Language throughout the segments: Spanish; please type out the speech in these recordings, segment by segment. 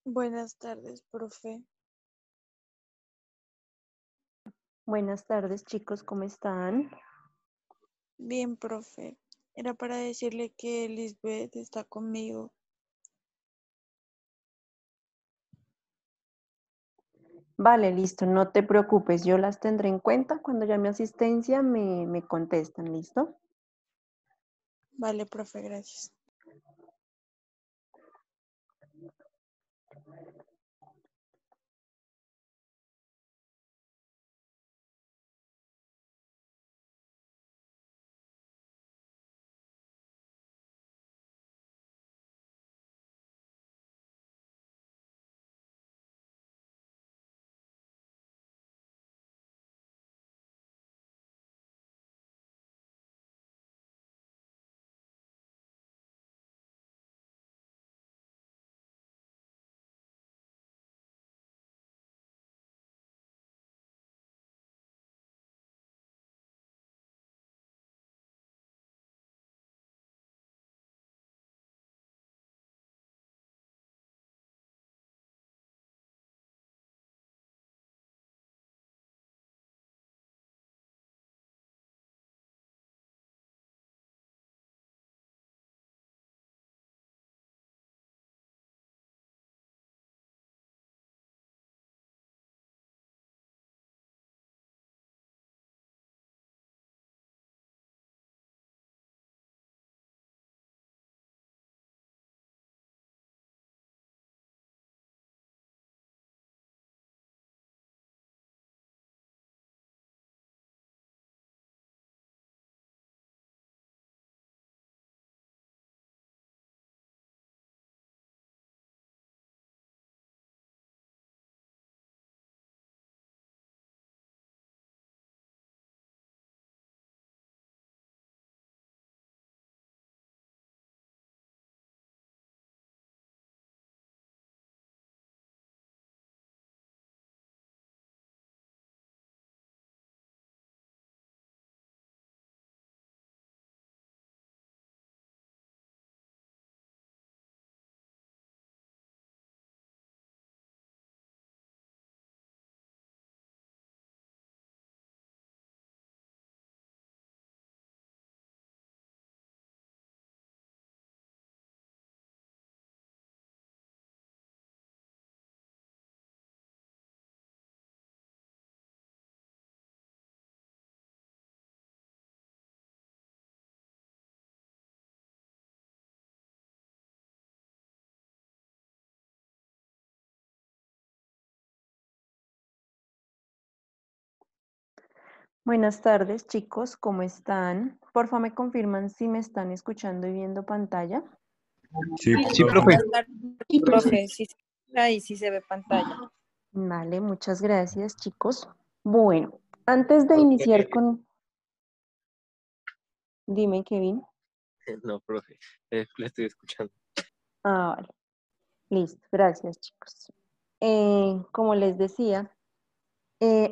Buenas tardes, profe. Buenas tardes, chicos, ¿cómo están? Bien, profe. Era para decirle que Lisbeth está conmigo. Vale, listo, no te preocupes, yo las tendré en cuenta. Cuando llame asistencia me contestan, ¿listo? Vale, profe, gracias. Buenas tardes, chicos, ¿cómo están? Porfa, me confirman si me están escuchando y viendo pantalla. Sí, Sí, profe. profe. Sí, profe, sí se escucha y sí se ve pantalla. Vale, muchas gracias, chicos. Bueno, antes de iniciar con... Dime, Kevin. No, profe, le estoy escuchando. Ah, vale. Listo, gracias, chicos. Como les decía,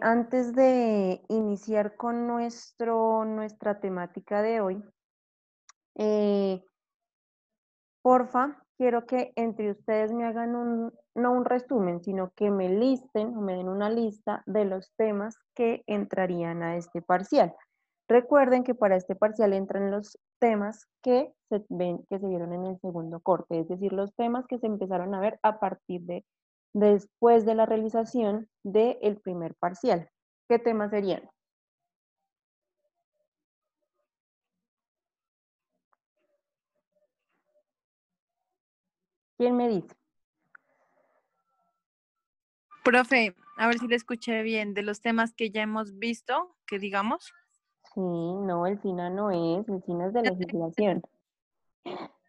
antes de iniciar con nuestra temática de hoy, porfa, quiero que entre ustedes me hagan no un resumen, sino que me listen o me den una lista de los temas que entrarían a este parcial. Recuerden que para este parcial entran los temas que se vieron en el segundo corte, es decir, los temas que se empezaron a ver a partir de después de la realización del primer parcial. ¿Qué temas serían? ¿Quién me dice? Profe, a ver si le escuché bien, de los temas que ya hemos visto, que digamos. Sí, no, el SINA no es, el SINA es de legislación.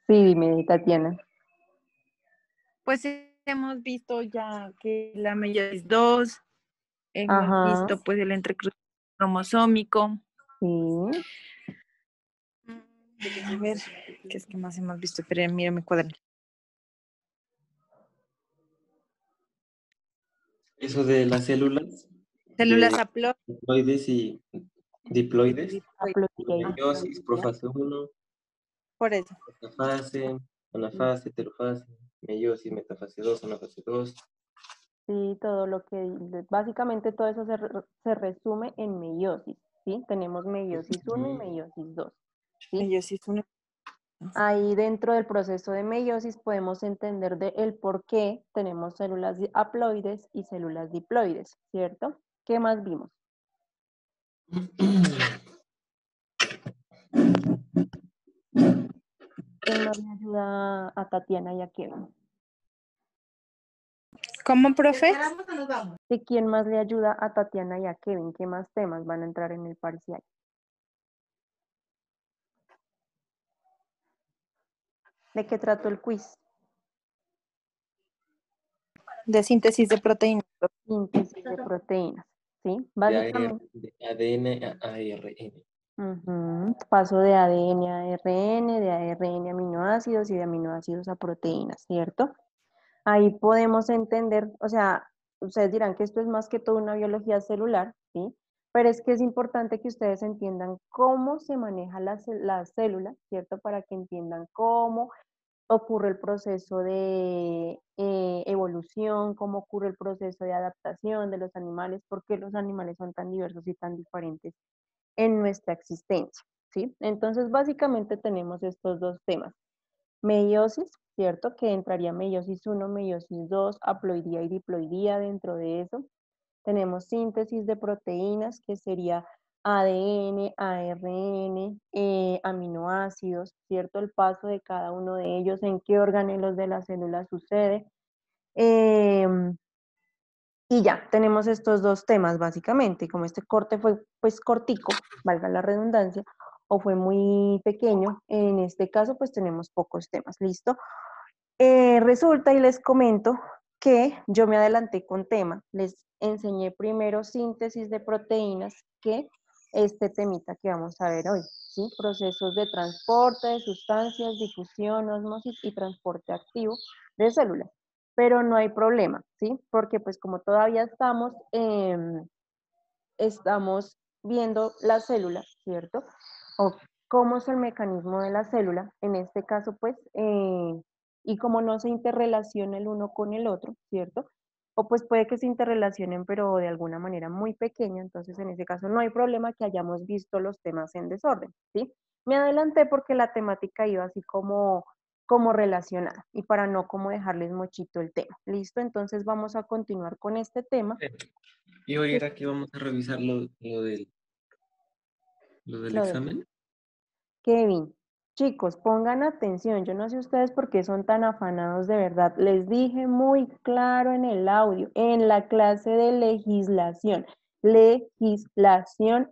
Sí, dime, Tatiana. Pues hemos visto ya que la meiosis 2, hemos Ajá, visto pues el entrecruzamiento cromosómico. sí. A ver, ¿qué es que más hemos visto? Esperen, mira mi cuaderno. Eso de las células, Células de haploides. haploides y diploides, Haploides. meiosis, profase 1, Por eso. metafase, anafase, telofase. meiosis, metafase 2, anafase 2. Sí, todo lo que, básicamente todo eso se resume en meiosis, ¿sí? Tenemos meiosis 1 y meiosis 2, ¿sí? Yo sí son- Ahí dentro del proceso de meiosis podemos entender el por qué tenemos células haploides y células diploides, ¿cierto? ¿Qué más vimos? ¿Quién más le ayuda a Tatiana y a Kevin? ¿Cómo, profe? ¿Y quién más le ayuda a Tatiana y a Kevin? ¿Qué más temas van a entrar en el parcial? ¿De qué trató el quiz? De síntesis de proteínas. Síntesis de proteínas, ¿sí? De Básicamente, ADN a ARN. paso de ADN a ARN, de ARN a aminoácidos y de aminoácidos a proteínas, ¿cierto? Ahí podemos entender, o sea, ustedes dirán que esto es más que todo una biología celular, ¿sí? Pero es que es importante que ustedes entiendan cómo se maneja la célula, ¿cierto? Para que entiendan cómo ocurre el proceso de evolución, cómo ocurre el proceso de adaptación de los animales, por qué los animales son tan diversos y tan diferentes en nuestra existencia, ¿sí? Entonces, básicamente tenemos estos dos temas. Meiosis, ¿cierto? Que entraría meiosis 1, meiosis 2, haploidía y diploidía dentro de eso. Tenemos síntesis de proteínas, que sería ADN, ARN, aminoácidos, ¿cierto? El paso de cada uno de ellos, en qué organelos de la célula sucede. Y ya, tenemos estos dos temas básicamente. Como este corte fue pues cortico, valga la redundancia, o fue muy pequeño, en este caso pues tenemos pocos temas, ¿listo? Resulta y les comento que yo me adelanté con tema. Les enseñé primero síntesis de proteínas, que este temita que vamos a ver hoy, ¿sí? Procesos de transporte de sustancias, difusión, ósmosis y transporte activo de células. Pero no hay problema, ¿sí? Porque pues como todavía estamos viendo la célula, ¿cierto? O cómo es el mecanismo de la célula, en este caso pues, y cómo no se interrelaciona el uno con el otro, ¿cierto? O pues puede que se interrelacionen, pero de alguna manera muy pequeña, entonces en ese caso no hay problema que hayamos visto los temas en desorden, ¿sí? Me adelanté porque la temática iba así como relacionada, y para no como dejarles mochito el tema. ¿Listo? Entonces vamos a continuar con este tema. Y hoy era que vamos a revisar lo del Lo de examen. Kevin, chicos, pongan atención. Yo no sé ustedes por qué son tan afanados de verdad. Les dije muy claro en el audio, en la clase de legislación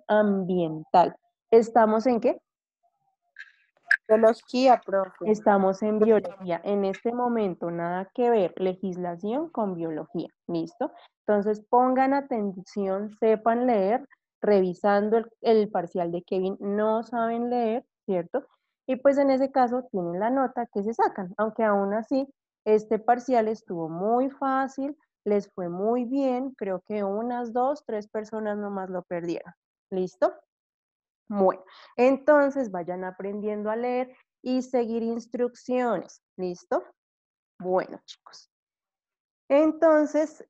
ambiental. ¿Estamos en qué? Biología, profe. Estamos en biología. En este momento, nada que ver legislación con biología. ¿Listo? Entonces, pongan atención, sepan leer, revisando el parcial de Kevin, no saben leer, ¿cierto? Y pues en ese caso tienen la nota que se sacan, aunque aún así, este parcial estuvo muy fácil, les fue muy bien, creo que unas 2, 3 personas nomás lo perdieron. ¿Listo? Bueno, entonces vayan aprendiendo a leer y seguir instrucciones. ¿Listo? Bueno, chicos. Entonces,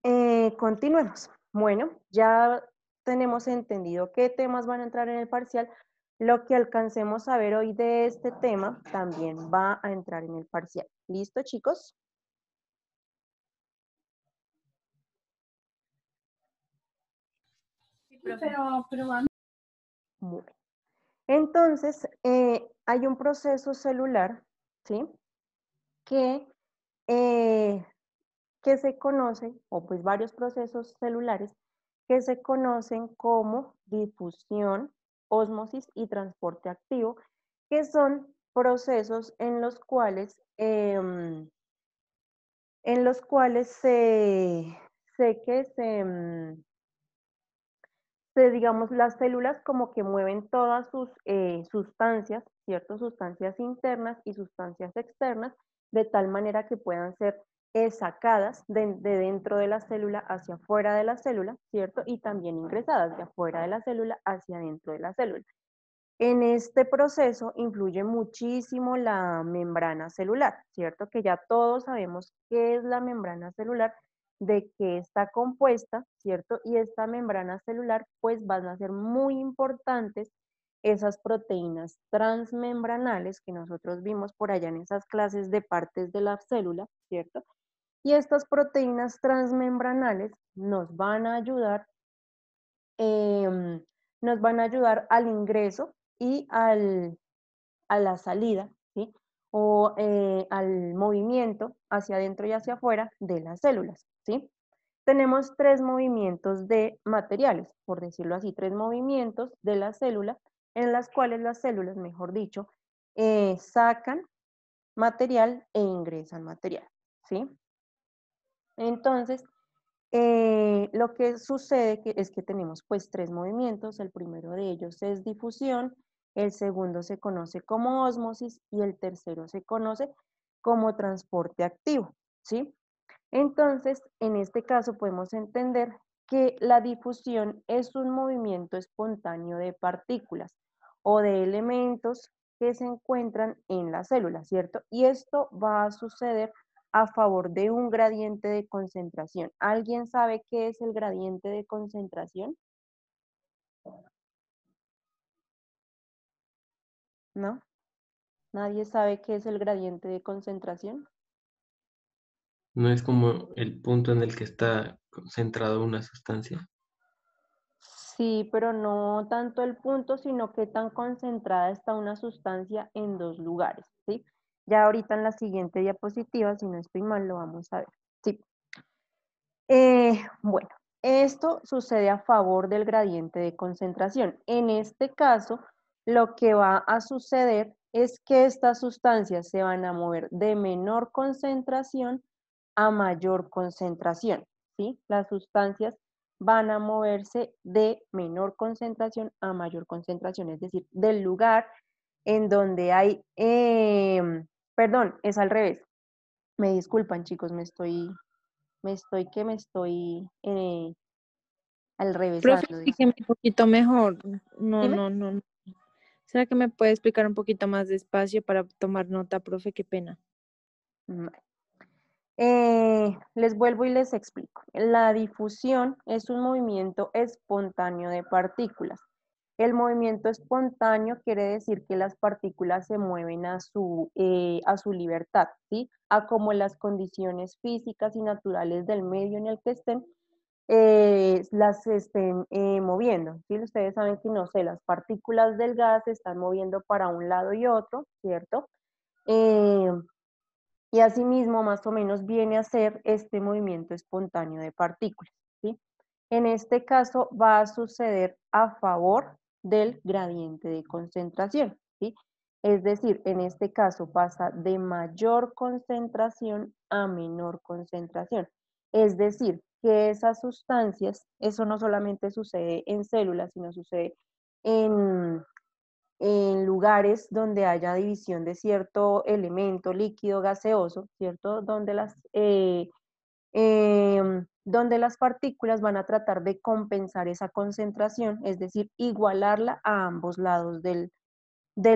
continuemos. Bueno, ya tenemos entendido qué temas van a entrar en el parcial. Lo que alcancemos a ver hoy de este tema también va a entrar en el parcial. ¿Listo, chicos? Bueno. Entonces, hay un proceso celular, ¿sí? Que que se conoce, o pues varios procesos celulares que se conocen como difusión, ósmosis y transporte activo, que son procesos en los cuales digamos, las células como que mueven todas sus sustancias, ¿cierto? Sustancias internas y sustancias externas, de tal manera que puedan ser sacadas de dentro de la célula hacia afuera de la célula, ¿cierto? Y también ingresadas de afuera de la célula hacia dentro de la célula. En este proceso influye muchísimo la membrana celular, ¿cierto? Que ya todos sabemos qué es la membrana celular, de qué está compuesta, ¿cierto? Y esta membrana celular, pues van a ser muy importantes esas proteínas transmembranales que nosotros vimos por allá en esas clases de partes de la célula, ¿cierto? Y estas proteínas transmembranales em, nos van a ayudar al ingreso y a la salida, ¿sí? O al movimiento hacia adentro y hacia afuera de las células, ¿sí? Tenemos tres movimientos de materiales, por decirlo así, tres movimientos de la célula, en las cuales las células, mejor dicho, sacan material e ingresan material, ¿sí? Entonces, lo que sucede es que tenemos pues tres movimientos. El primero de ellos es difusión, el segundo se conoce como ósmosis y el tercero se conoce como transporte activo, ¿sí? Entonces, en este caso podemos entender que la difusión es un movimiento espontáneo de partículas o de elementos que se encuentran en la célula, ¿cierto? Y esto va a suceder a favor de un gradiente de concentración. ¿Alguien sabe qué es el gradiente de concentración? ¿No? ¿Nadie sabe qué es el gradiente de concentración? No es como el punto en el que está concentrado una sustancia. Sí, pero no tanto el punto, sino qué tan concentrada está una sustancia en dos lugares, ¿sí? Ya ahorita en la siguiente diapositiva, si no estoy mal, lo vamos a ver. Sí. Bueno, esto sucede a favor del gradiente de concentración. En este caso, lo que va a suceder es que estas sustancias se van a mover de menor concentración a mayor concentración, ¿sí? Las sustancias van a moverse de menor concentración a mayor concentración, es decir, del lugar en donde hay, perdón, es al revés. Me disculpan, chicos, me estoy al Profe, revésando, explíqueme un poquito mejor. No, dime. no, no, no. ¿Será que me puede explicar un poquito más despacio para tomar nota, profe? Qué pena. Vale. Les vuelvo y les explico. La difusión es un movimiento espontáneo de partículas. El movimiento espontáneo quiere decir que las partículas se mueven a su libertad, ¿sí? A como las condiciones físicas y naturales del medio en el que estén, las estén moviendo, ¿sí? Ustedes saben que, no sé, las partículas del gas se están moviendo para un lado y otro, ¿cierto? Eh, y asimismo, más o menos viene a ser este movimiento espontáneo de partículas, ¿sí? En este caso va a suceder a favor del gradiente de concentración, ¿sí? Es decir, en este caso pasa de mayor concentración a menor concentración. Es decir, que esas sustancias, eso no solamente sucede en células, sino sucede en, en lugares donde haya división de cierto elemento líquido gaseoso, ¿cierto? Donde las partículas van a tratar de compensar esa concentración, es decir, igualarla a ambos lados del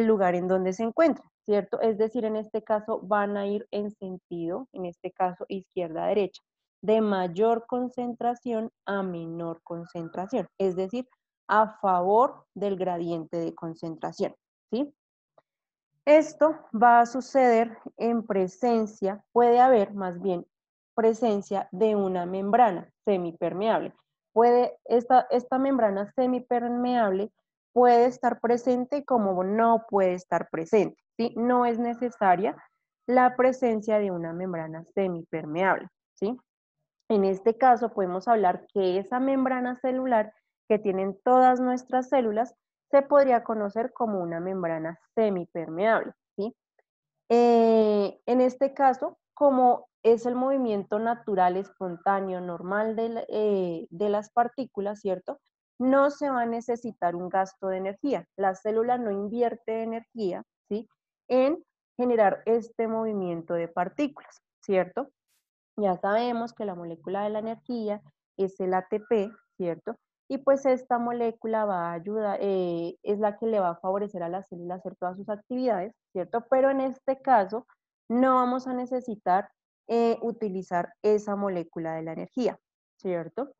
lugar en donde se encuentran, ¿cierto? Es decir, en este caso van a ir en sentido, en este caso izquierda-derecha, de mayor concentración a menor concentración, es decir, a favor del gradiente de concentración, ¿sí? Esto va a suceder en presencia, puede haber más bien presencia de una membrana semipermeable. Esta membrana semipermeable puede estar presente como no puede estar presente, ¿sí? No es necesaria la presencia de una membrana semipermeable, ¿sí? En este caso podemos hablar que esa membrana celular que tienen todas nuestras células se podría conocer como una membrana semipermeable, ¿sí? En este caso, como es el movimiento natural, espontáneo, normal de las partículas, ¿cierto? No se va a necesitar un gasto de energía. La célula no invierte energía, ¿sí? En generar este movimiento de partículas, ¿cierto? Ya sabemos que la molécula de la energía es el ATP, ¿cierto? y pues esta molécula va a ayudar, es la que le va a favorecer a la célula a hacer todas sus actividades, ¿cierto? Pero en este caso no vamos a necesitar utilizar esa molécula de la energía, ¿cierto?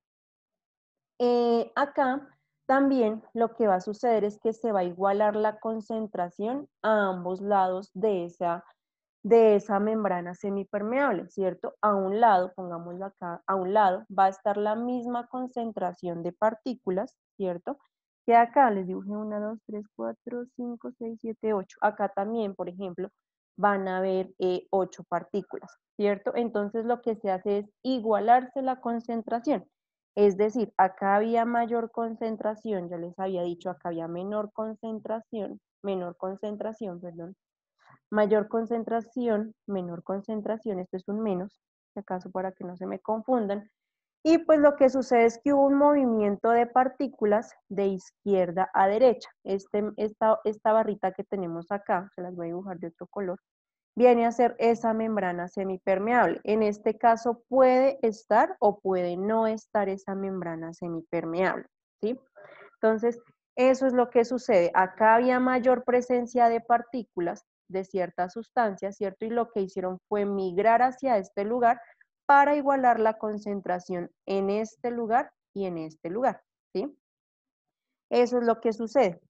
Acá también lo que va a suceder es que se va a igualar la concentración a ambos lados de esa membrana semipermeable, ¿cierto? A un lado, pongámoslo acá, a un lado va a estar la misma concentración de partículas, ¿cierto? Que acá les dibujé 1, 2, 3, 4, 5, 6, 7, 8. Acá también, por ejemplo, van a haber 8 partículas, ¿cierto? Entonces lo que se hace es igualarse la concentración. Es decir, acá había mayor concentración, ya les había dicho, acá había menor concentración, perdón, mayor concentración, menor concentración, esto es un menos, si acaso para que no se me confundan, y pues lo que sucede es que hubo un movimiento de partículas de izquierda a derecha. Esta barrita que tenemos acá, se las voy a dibujar de otro color, viene a ser esa membrana semipermeable. En este caso puede estar o puede no estar esa membrana semipermeable, ¿sí? Entonces, eso es lo que sucede. Acá había mayor presencia de partículas de ciertas sustancias, ¿cierto? Y lo que hicieron fue migrar hacia este lugar para igualar la concentración en este lugar y en este lugar, ¿sí? Eso es lo que sucede.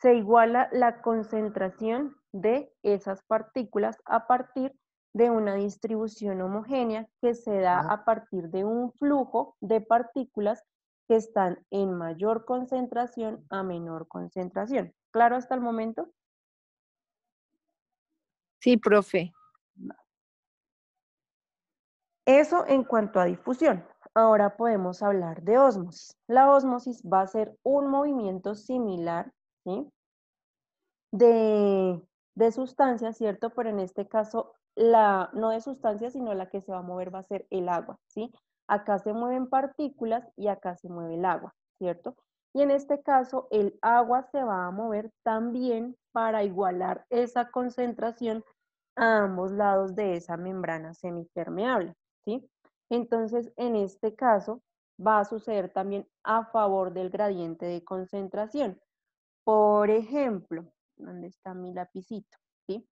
Se iguala la concentración de esas partículas a partir de una distribución homogénea que se da a partir de un flujo de partículas que están en mayor concentración a menor concentración. ¿Claro hasta el momento? Sí, profe. Eso en cuanto a difusión. Ahora podemos hablar de ósmosis. La ósmosis va a ser un movimiento similar, ¿sí? de sustancias, ¿cierto? Pero en este caso, no de sustancias, sino la que se va a mover va a ser el agua, ¿sí? Acá se mueven partículas y acá se mueve el agua, ¿cierto? Y en este caso, el agua se va a mover también para igualar esa concentración a ambos lados de esa membrana semipermeable, ¿sí? Entonces, en este caso, va a suceder también a favor del gradiente de concentración. Por ejemplo, ¿dónde está mi lapicito? ¿Sí?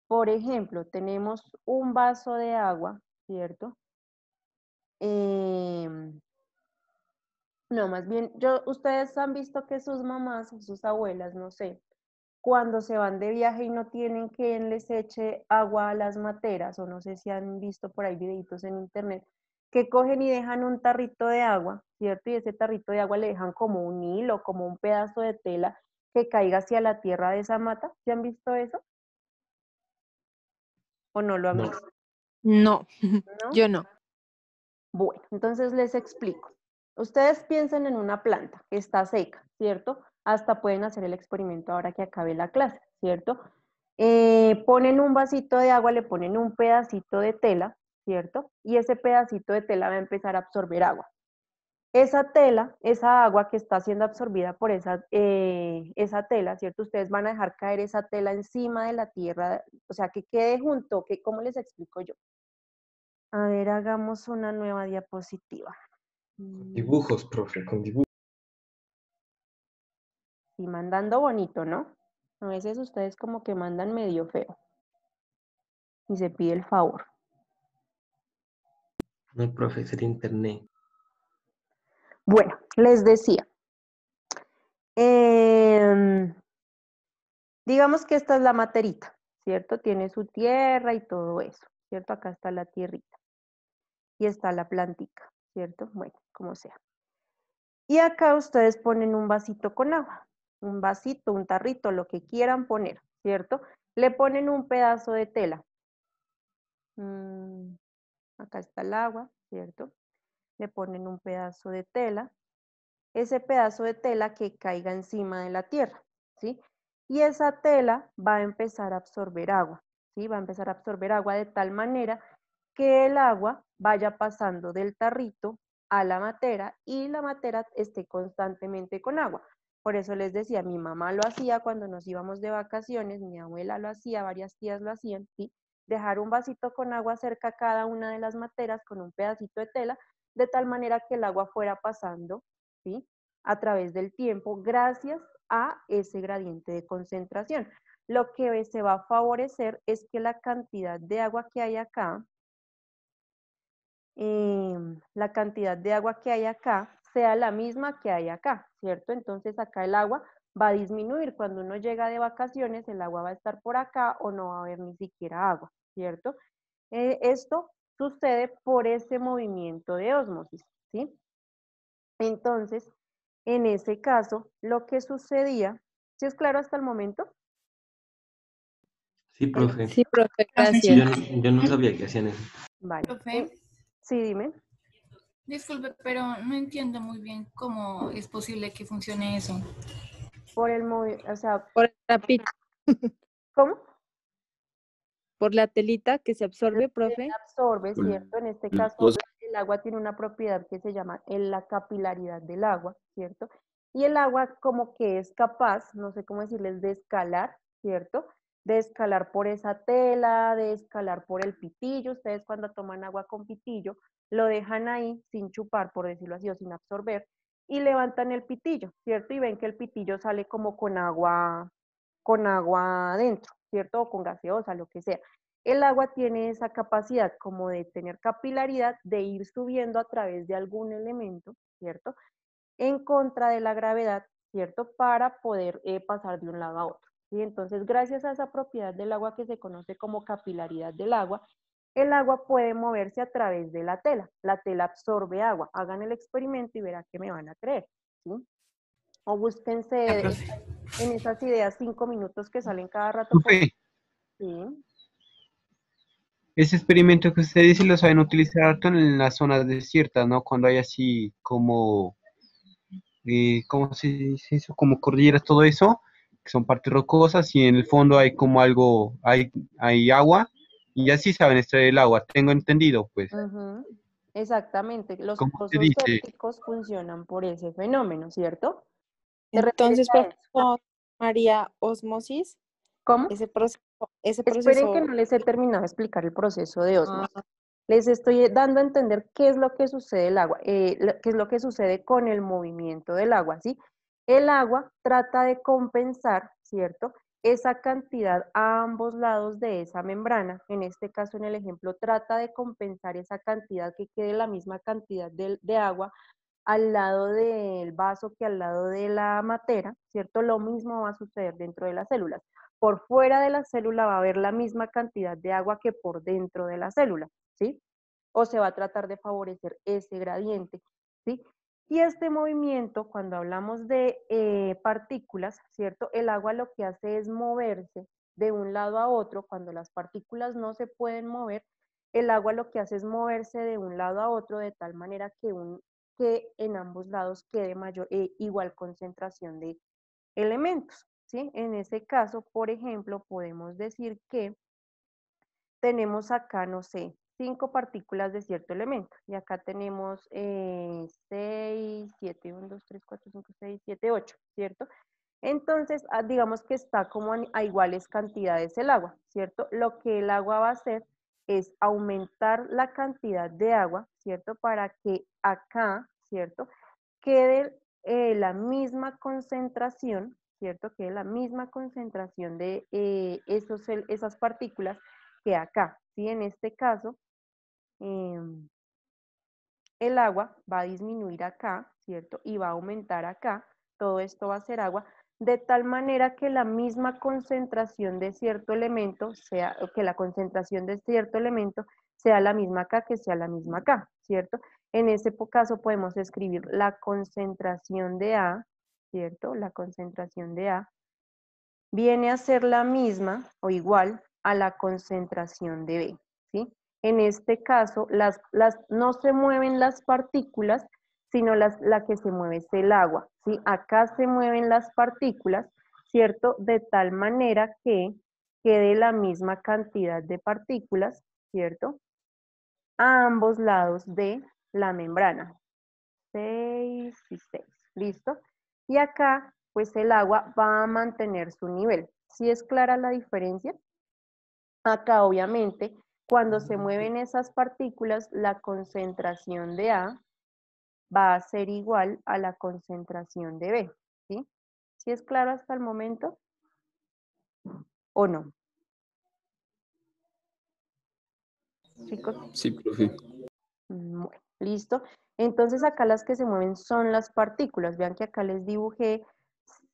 Por ejemplo, tenemos un vaso de agua, ¿cierto? No, más bien, ustedes han visto que sus mamás o sus abuelas, no sé, cuando se van de viaje y no tienen quien les eche agua a las materas, o no sé si han visto por ahí videitos en internet, que cogen y dejan un tarrito de agua, ¿cierto? Y ese tarrito de agua le dejan como un hilo, como un pedazo de tela que caiga hacia la tierra de esa mata. ¿Sí han visto eso? ¿O no lo han No. visto? No, ¿No? yo no. Bueno, entonces les explico. Ustedes piensen en una planta que está seca, ¿cierto? Hasta pueden hacer el experimento ahora que acabe la clase, ¿cierto? Ponen un vasito de agua, le ponen un pedacito de tela, ¿cierto? Y ese pedacito de tela va a empezar a absorber agua. Esa tela, esa agua que está siendo absorbida por esa tela, ¿cierto? Ustedes van a dejar caer esa tela encima de la tierra, o sea, que quede junto, ¿cómo les explico yo? A ver, hagamos una nueva diapositiva. Dibujos, profe, con dibujos. Y mandando bonito, ¿no? A veces ustedes como que mandan medio feo. Y se pide el favor. No, profe, sería internet. Bueno, les decía. Digamos que esta es la materita, ¿cierto? Tiene su tierra y todo eso, ¿cierto? Acá está la tierrita. Y está la plantica, ¿cierto? Bueno, como sea. Y acá ustedes ponen un vasito con agua. Un vasito, un tarrito, lo que quieran poner, ¿cierto? Le ponen un pedazo de tela. Acá está el agua, ¿cierto? Le ponen un pedazo de tela. Ese pedazo de tela que caiga encima de la tierra, ¿sí? Y esa tela va a empezar a absorber agua, ¿sí? Va a empezar a absorber agua de tal manera que el agua vaya pasando del tarrito a la matera y la matera esté constantemente con agua. Por eso les decía, mi mamá lo hacía cuando nos íbamos de vacaciones, mi abuela lo hacía, varias tías lo hacían, ¿sí? Dejar un vasito con agua cerca a cada una de las materas con un pedacito de tela, de tal manera que el agua fuera pasando, ¿sí? a través del tiempo gracias a ese gradiente de concentración. Lo que se va a favorecer es que la cantidad de agua que hay acá, sea la misma que hay acá, ¿cierto? Entonces acá el agua va a disminuir. Cuando uno llega de vacaciones, el agua va a estar por acá o no va a haber ni siquiera agua, ¿cierto? Esto sucede por ese movimiento de ósmosis, ¿sí? Entonces, en ese caso, lo que sucedía, ¿sí es claro hasta el momento? Sí, profe. Sí, profe, Yo gracias. yo no sabía que hacían eso. Vale. Profe, Sí, dime. disculpe, pero no entiendo muy bien cómo es posible que funcione eso. Por el movimiento, o sea, Por el trapito, ¿cómo? por la telita que se absorbe, Se profe. absorbe, ¿cierto? En este caso, Los- el agua tiene una propiedad que se llama la capilaridad del agua, ¿cierto? Y el agua como que es capaz, no sé cómo decirles, de escalar, ¿cierto? De escalar por esa tela, de escalar por el pitillo. Ustedes cuando toman agua con pitillo, lo dejan ahí sin chupar, por decirlo así, o sin absorber, y levantan el pitillo, ¿cierto? Y ven que el pitillo sale como con agua adentro, ¿cierto? O con gaseosa, lo que sea. El agua tiene esa capacidad como de tener capilaridad, de ir subiendo a través de algún elemento, ¿cierto? En contra de la gravedad, ¿cierto? Para poder pasar de un lado a otro. ¿Sí? Entonces, gracias a esa propiedad del agua que se conoce como capilaridad del agua, el agua puede moverse a través de la tela. La tela absorbe agua. Hagan el experimento y verán que me van a creer. ¿Sí? O búsquense en esas ideas 5 minutos que salen cada rato por... Profe, Sí. ese experimento que usted dice lo saben utilizar harto en las zonas desiertas, ¿no? Cuando hay así como, ¿cómo se dice eso? Como cordilleras, todo eso, que son partes rocosas y en el fondo hay como algo, hay agua y así saben extraer el agua. Tengo entendido, pues. Ujú, exactamente, los ¿Cómo se pozos dice? sépticos funcionan por ese fenómeno, ¿cierto? ¿Te refieres Entonces, a profe, eso? ¿no María osmosis? ¿Cómo? Ese Esperen que proceso. no les he terminado de explicar el proceso de Ah, ósmosis. Les estoy dando a entender qué es lo que sucede el agua, qué es lo que sucede con el movimiento del agua, ¿sí? El agua trata de compensar, ¿cierto? Esa cantidad a ambos lados de esa membrana. En este caso, en el ejemplo, trata de compensar esa cantidad, que quede la misma cantidad de agua al lado del vaso que al lado de la matera, ¿cierto? Lo mismo va a suceder dentro de las células. Por fuera de la célula va a haber la misma cantidad de agua que por dentro de la célula, ¿sí? O se va a tratar de favorecer ese gradiente, ¿sí? Y este movimiento, cuando hablamos de partículas, ¿cierto? El agua lo que hace es moverse de un lado a otro. Cuando las partículas no se pueden mover, el agua lo que hace es moverse de un lado a otro de tal manera que en ambos lados quede igual concentración de elementos, ¿sí? En ese caso, por ejemplo, podemos decir que tenemos acá, no sé, 5 partículas de cierto elemento, y acá tenemos 6, 7, 1, 2, 3, 4, 5, 6, 7, 8, ¿cierto? Entonces, digamos que está como a iguales cantidades el agua, ¿cierto? Lo que el agua va a hacer es aumentar la cantidad de agua, ¿cierto? Para que acá, ¿cierto? Quede la misma concentración, ¿cierto? Quede la misma concentración de esas partículas que acá, ¿sí? En este caso, el agua va a disminuir acá, ¿cierto? Y va a aumentar acá, todo esto va a ser agua, de tal manera que la misma concentración de cierto elemento sea, que la concentración de cierto elemento sea la misma acá que sea la misma acá, ¿cierto? En ese caso podemos escribir la concentración de A, ¿cierto? La concentración de A viene a ser la misma o igual a la concentración de B, ¿sí? En este caso, no se mueven las partículas, sino la que se mueve es el agua, ¿sí? Acá se mueven las partículas, ¿cierto? De tal manera que quede la misma cantidad de partículas, ¿cierto? A ambos lados de la membrana. 6 y 6, ¿listo? Y acá, pues el agua va a mantener su nivel. ¿Sí es clara la diferencia? Acá, obviamente, cuando se mueven esas partículas, la concentración de A va a ser igual a la concentración de B, ¿sí? ¿Sí es claro hasta el momento o no? Chicos. Sí, profe. Bueno, listo. Entonces acá las que se mueven son las partículas. Vean que acá les dibujé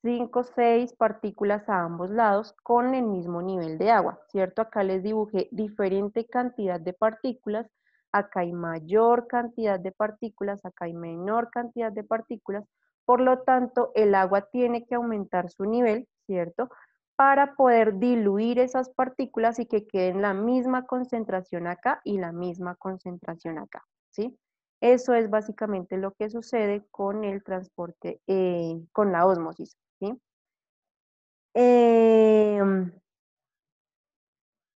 5 o 6 partículas a ambos lados con el mismo nivel de agua, ¿cierto? Acá les dibujé diferente cantidad de partículas. Acá hay mayor cantidad de partículas, acá hay menor cantidad de partículas. Por lo tanto, el agua tiene que aumentar su nivel, ¿cierto? Para poder diluir esas partículas y que queden la misma concentración acá y la misma concentración acá, ¿sí? Eso es básicamente lo que sucede con el transporte, con la ósmosis, ¿sí?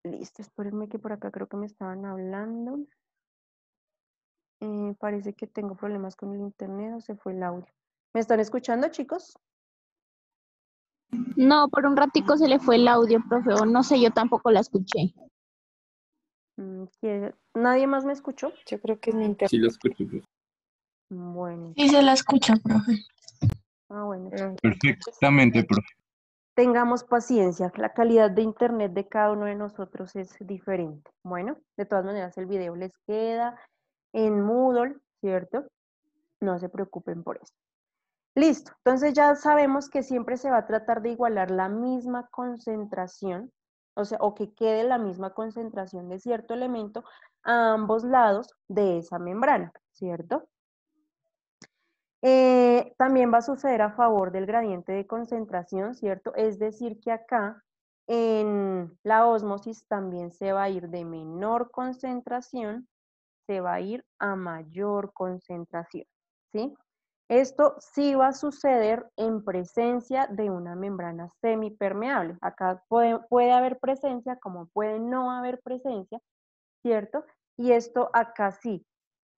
Listo, espérenme que por acá creo que me estaban hablando. Parece que tengo problemas con el internet o se fue el audio. ¿Me están escuchando, chicos? No, por un ratico se le fue el audio, profe, o no sé, yo tampoco la escuché. ¿Nadie más me escuchó? Yo creo que es mi internet. Sí, lo escucho, profe. Bueno. Sí se la escucha, profe. Bueno. Perfectamente, profe. Tengamos paciencia, la calidad de internet de cada uno de nosotros es diferente. Bueno, de todas maneras el video les queda en Moodle, ¿cierto? No se preocupen por eso. Listo, entonces ya sabemos que siempre se va a tratar de igualar la misma concentración, o sea, o que quede la misma concentración de cierto elemento a ambos lados de esa membrana, ¿cierto? También va a suceder a favor del gradiente de concentración, ¿cierto? Es decir, que acá en la ósmosis también se va a ir de menor concentración, se va a ir a mayor concentración, ¿sí? Esto sí va a suceder en presencia de una membrana semipermeable. Acá puede haber presencia, como puede no haber presencia, ¿cierto? Y esto acá sí.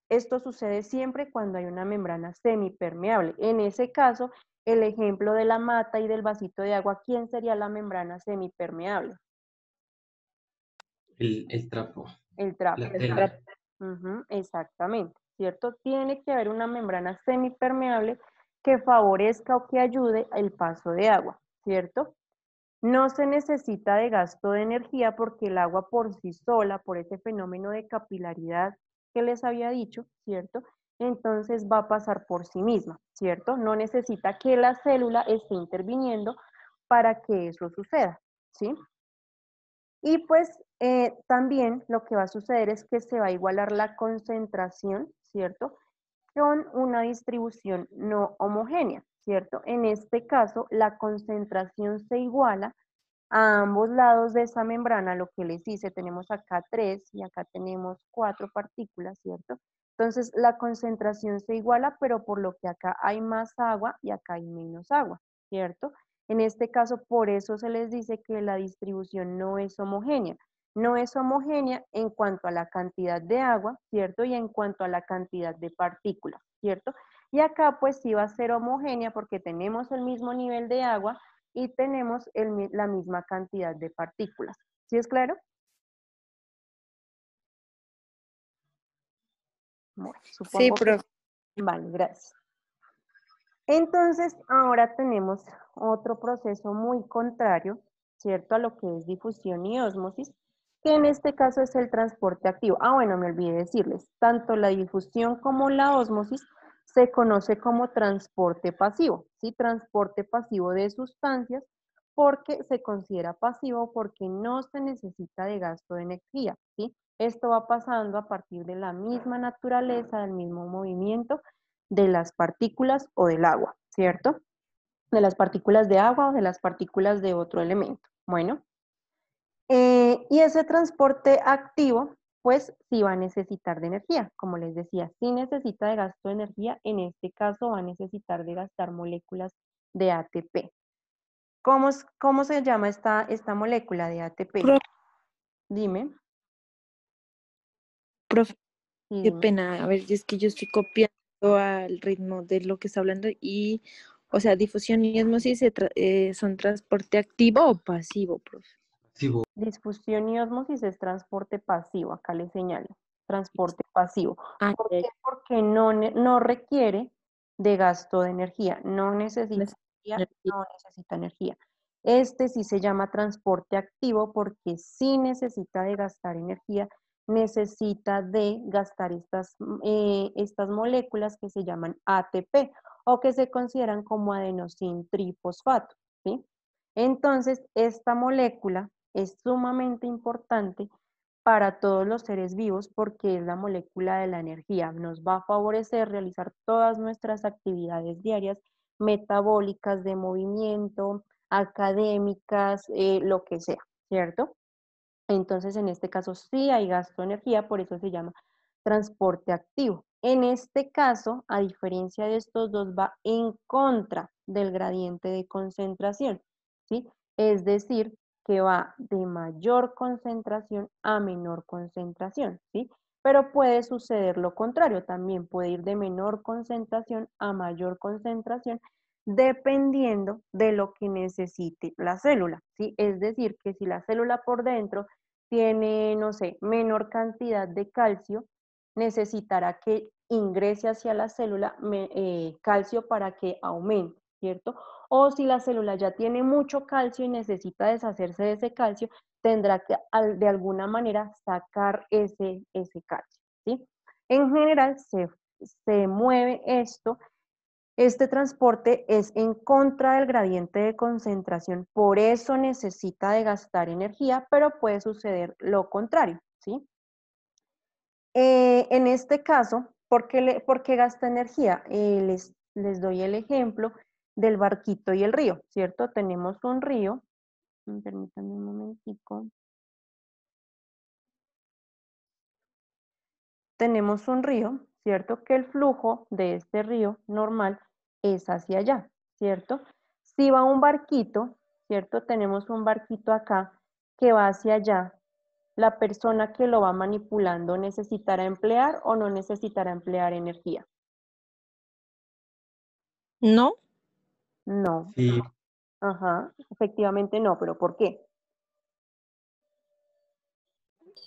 Esto sucede siempre cuando hay una membrana semipermeable. En ese caso, el ejemplo de la mata y del vasito de agua, ¿quién sería la membrana semipermeable? El trapo, El trapo. la tela. Exactamente, ¿cierto? Tiene que haber una membrana semipermeable que favorezca o que ayude el paso de agua, ¿cierto? No se necesita de gasto de energía porque el agua por sí sola, por ese fenómeno de capilaridad que les había dicho, ¿cierto? Entonces va a pasar por sí misma, ¿cierto? No necesita que la célula esté interviniendo para que eso suceda, ¿sí? Y pues también lo que va a suceder es que se va a igualar la concentración, ¿cierto? Con una distribución no homogénea, ¿cierto? En este caso, la concentración se iguala a ambos lados de esa membrana, lo que les hice, tenemos acá 3 y acá tenemos 4 partículas, ¿cierto? Entonces, la concentración se iguala, pero por lo que acá hay más agua y acá hay menos agua, ¿cierto? En este caso, por eso se les dice que la distribución no es homogénea. No es homogénea en cuanto a la cantidad de agua, ¿cierto? Y en cuanto a la cantidad de partículas, ¿cierto? Y acá pues sí va a ser homogénea porque tenemos el mismo nivel de agua y tenemos la misma cantidad de partículas. ¿Sí es claro? Bueno, supongo Sí, que... profe. Vale, gracias. Entonces, ahora tenemos otro proceso muy contrario, ¿cierto? A lo que es difusión y ósmosis, que en este caso es el transporte activo. Bueno, me olvidé decirles, tanto la difusión como la ósmosis se conoce como transporte pasivo, ¿sí? Transporte pasivo de sustancias porque se considera pasivo porque no se necesita de gasto de energía, ¿sí? Esto va pasando a partir de la misma naturaleza, del mismo movimiento de las partículas o del agua, ¿cierto? De las partículas de agua o de las partículas de otro elemento. Bueno, y ese transporte activo, pues sí va a necesitar de energía. Como les decía, sí necesita de gasto de energía, en este caso va a necesitar de gastar moléculas de ATP. ¿Cómo se llama esta molécula de ATP? Dime. Profe, Sí, qué dime. pena. A ver, es que yo estoy copiando al ritmo de lo que está hablando y, o sea, difusión y ósmosis son transporte activo o pasivo, profe. Pasivo. Difusión y ósmosis es transporte pasivo, acá le señalo. transporte pasivo. Ah, ¿Por ya, qué? Porque no requiere de gasto de energía, no necesita energía. no necesita energía. Este sí se llama transporte activo porque sí necesita de gastar energía, necesita de gastar estas moléculas que se llaman ATP o que se consideran como adenosín trifosfato, ¿sí? Entonces, esta molécula es sumamente importante para todos los seres vivos porque es la molécula de la energía. Nos va a favorecer realizar todas nuestras actividades diarias, metabólicas, de movimiento, académicas, lo que sea, ¿cierto? Entonces, en este caso sí hay gasto de energía, por eso se llama transporte activo. En este caso, a diferencia de estos dos, va en contra del gradiente de concentración, ¿sí? Es decir, que va de mayor concentración a menor concentración, ¿sí? Pero puede suceder lo contrario, también puede ir de menor concentración a mayor concentración, dependiendo de lo que necesite la célula, ¿sí? Es decir, que si la célula por dentro tiene, no sé, menor cantidad de calcio, necesitará que ingrese hacia la célula calcio para que aumente, ¿cierto? O si la célula ya tiene mucho calcio y necesita deshacerse de ese calcio, tendrá que de alguna manera sacar ese calcio, ¿sí? En general se mueve esto. Este transporte es en contra del gradiente de concentración, por eso necesita de gastar energía, pero puede suceder lo contrario, ¿sí? En este caso, ¿por qué gasta energía? Les doy el ejemplo del barquito y el río, ¿cierto? Tenemos un río, permítanme un momentico. Tenemos un río, ¿cierto? Que el flujo de este río normal es hacia allá, ¿cierto? Si va un barquito, ¿cierto? Tenemos un barquito acá que va hacia allá. ¿La persona que lo va manipulando necesitará emplear o no necesitará emplear energía? No, No. Sí, Ajá, efectivamente no, pero ¿por qué?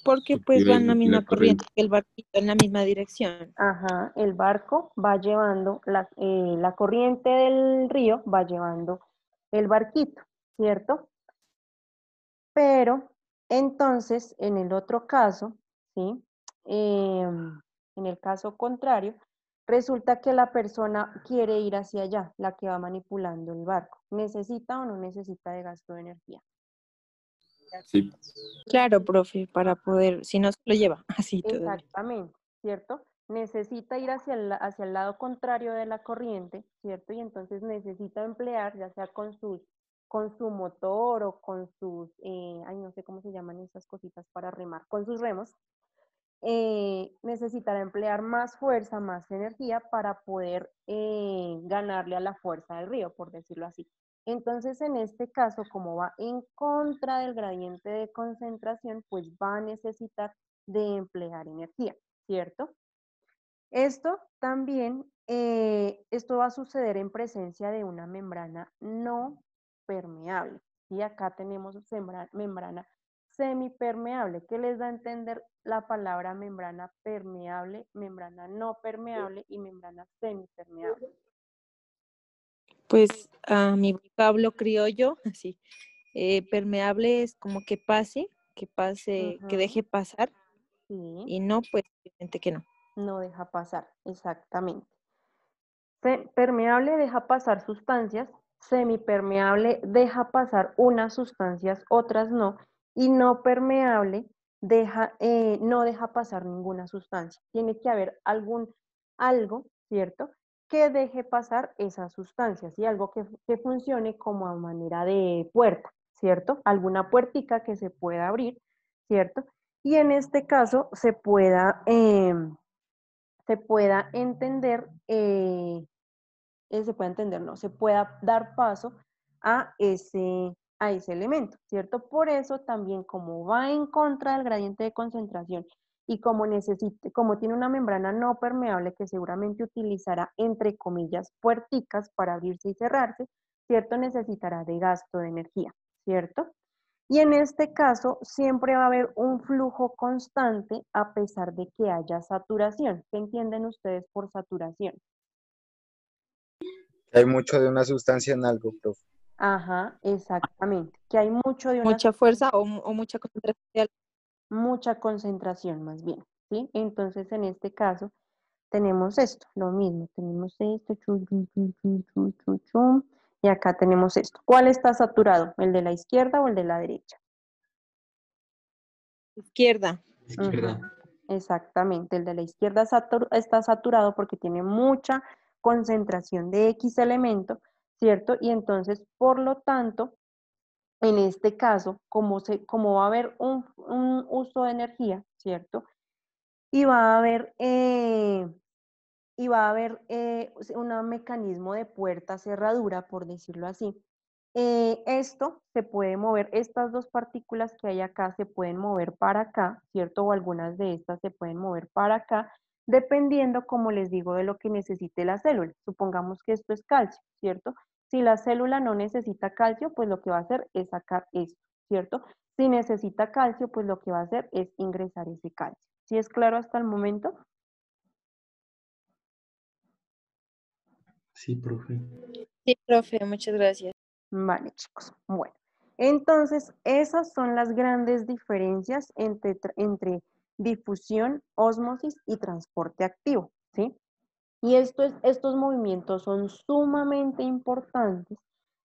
porque Porque pues van a la misma la corriente corriente. que el barquito en la misma dirección. Ajá, el barco va llevando, la corriente del río va llevando el barquito, ¿cierto? Pero entonces, en el otro caso, ¿sí? En el caso contrario, resulta que la persona quiere ir hacia allá, la que va manipulando el barco. ¿Necesita o no necesita de gasto de energía? Sí, Claro, profe, para poder, si no se lo lleva, así todavía. Exactamente, ¿cierto? Necesita ir hacia el lado contrario de la corriente, ¿cierto? Y entonces necesita emplear, ya sea con su motor o con sus, ay, no sé cómo se llaman esas cositas para remar, con sus remos, necesitará emplear más fuerza, más energía para poder ganarle a la fuerza del río, por decirlo así. Entonces, en este caso, como va en contra del gradiente de concentración, pues va a necesitar de emplear energía, ¿cierto? Esto también, esto va a suceder en presencia de una membrana no permeable. Y acá tenemos membrana semipermeable. ¿Qué les da a entender la palabra membrana permeable, membrana no permeable y membrana semipermeable? Pues a mi vocablo criollo, así, permeable es como que pase, que Ujú, deje pasar, sí, y no, pues obviamente que no. no deja pasar, exactamente. Permeable deja pasar sustancias, semipermeable deja pasar unas sustancias, otras no, y no permeable no deja pasar ninguna sustancia. Tiene que haber algo, ¿cierto? Que deje pasar esas sustancias y algo que funcione como a manera de puerta, ¿cierto? Alguna puertica que se pueda abrir, ¿cierto? Y en este caso se pueda entender se pueda entender, no, se pueda dar paso a ese elemento, ¿cierto? Por eso también como va en contra del gradiente de concentración y como tiene una membrana no permeable que seguramente utilizará entre comillas puerticas para abrirse y cerrarse, ¿cierto? Necesitará de gasto de energía, ¿cierto? Y en este caso siempre va a haber un flujo constante a pesar de que haya saturación. ¿Qué entienden ustedes por saturación? Hay mucho de una sustancia en algo, profe. Ajá, exactamente. Que hay mucho de una Mucha fuerza o mucha concentración de algo. mucha concentración más bien, ¿sí? Entonces en este caso tenemos esto, lo mismo, tenemos esto, y acá tenemos esto. ¿Cuál está saturado? ¿El de la izquierda o el de la derecha? Izquierda. Izquierda. Exactamente, el de la izquierda está saturado porque tiene mucha concentración de X elemento, ¿cierto? Y entonces, por lo tanto, en este caso, como va a haber un uso de energía, ¿cierto? Y va a haber, un mecanismo de puerta cerradura, por decirlo así. Esto se puede mover, estas dos partículas que hay acá se pueden mover para acá, ¿cierto? O algunas de estas se pueden mover para acá, dependiendo, como les digo, de lo que necesite la célula. Supongamos que esto es calcio, ¿cierto? Si la célula no necesita calcio, pues lo que va a hacer es sacar esto, ¿cierto? Si necesita calcio, pues lo que va a hacer es ingresar ese calcio. ¿Sí es claro hasta el momento? Sí, profe. Sí, profe, muchas gracias. Vale, chicos. Bueno, entonces esas son las grandes diferencias entre difusión, ósmosis y transporte activo, ¿sí? Y estos movimientos son sumamente importantes,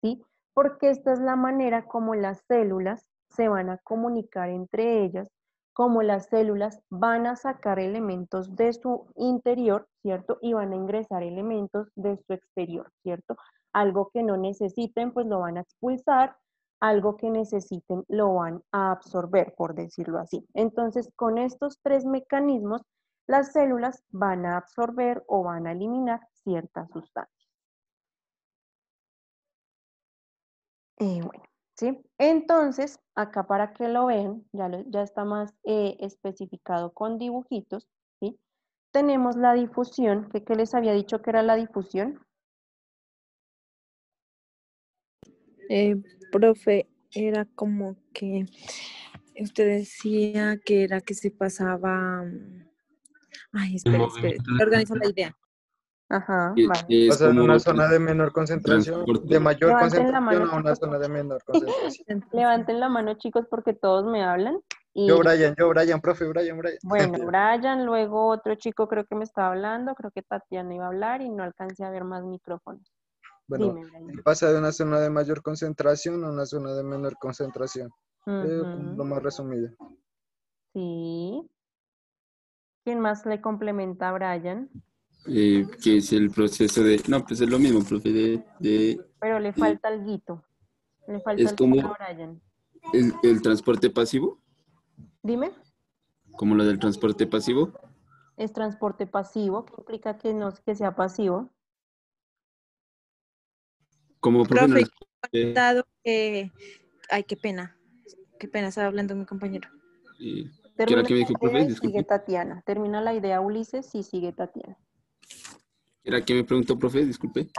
¿sí? Porque esta es la manera como las células se van a comunicar entre ellas, como las células van a sacar elementos de su interior, ¿cierto? Y van a ingresar elementos de su exterior, ¿cierto? Algo que no necesiten, pues lo van a expulsar, algo que necesiten lo van a absorber, por decirlo así. Entonces, con estos tres mecanismos, las células van a absorber o van a eliminar ciertas sustancias. Bueno, ¿sí? Entonces, acá para que lo vean, ya está más especificado con dibujitos, ¿sí? Tenemos la difusión, ¿qué les había dicho que era la difusión? Profe, era como que usted decía que era que se pasaba. Ay, El espere, movimiento estoy organizando la idea. Ajá, Que vale. es Pasa de como una zona de menor concentración, transporte. de mayor Levanten la concentración mano, a una chicos. zona de menor concentración. Levanten la mano, chicos, porque todos me hablan. Yo, Y Brian, profe, Brian. bueno, Brian, luego otro chico creo que me estaba hablando, creo que Tatiana iba a hablar y no alcancé a ver más micrófonos. Bueno, Dime, Brian. pasa de una zona de mayor concentración a una zona de menor concentración. Como lo Ujú, más resumido. sí. ¿Quién más le complementa a Brian? Que es el proceso de... No, pues es lo mismo, profe, Pero le de- falta alguito. Le falta es algo como a Brian. el transporte pasivo, Dime, como lo del transporte pasivo. es transporte pasivo, que implica que no que sea pasivo. Como, profe, no Profe, les... dado que. Ay, qué pena. Qué pena, estaba hablando mi compañero. ¿Qué era Termina que me la dijo, idea profe? y sigue Disculpe. Tatiana. Termina la idea Ulises y sigue Tatiana. ¿Qué era que me preguntó, profe? Disculpe.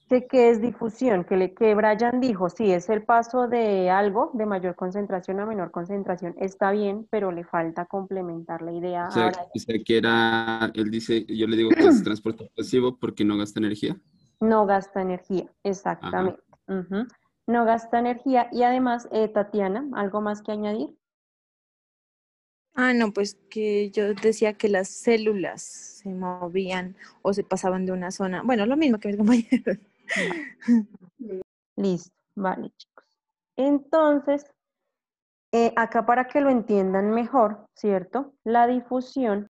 ¿Qué es difusión? Que Brian dijo, sí, es el paso de algo de mayor concentración a menor concentración. Está bien, pero le falta complementar la idea O a sea, Brian. que era, él dice, yo le digo que es transporte pasivo porque no gasta energía. No gasta energía, Ajá. exactamente. Ujú. No gasta energía. Y además, Tatiana, ¿algo más que añadir? Ah, no, pues que yo decía que las células se movían o se pasaban de una zona. Bueno, lo mismo que mis compañeros. Listo, vale, chicos. Entonces, acá para que lo entiendan mejor, ¿cierto? La difusión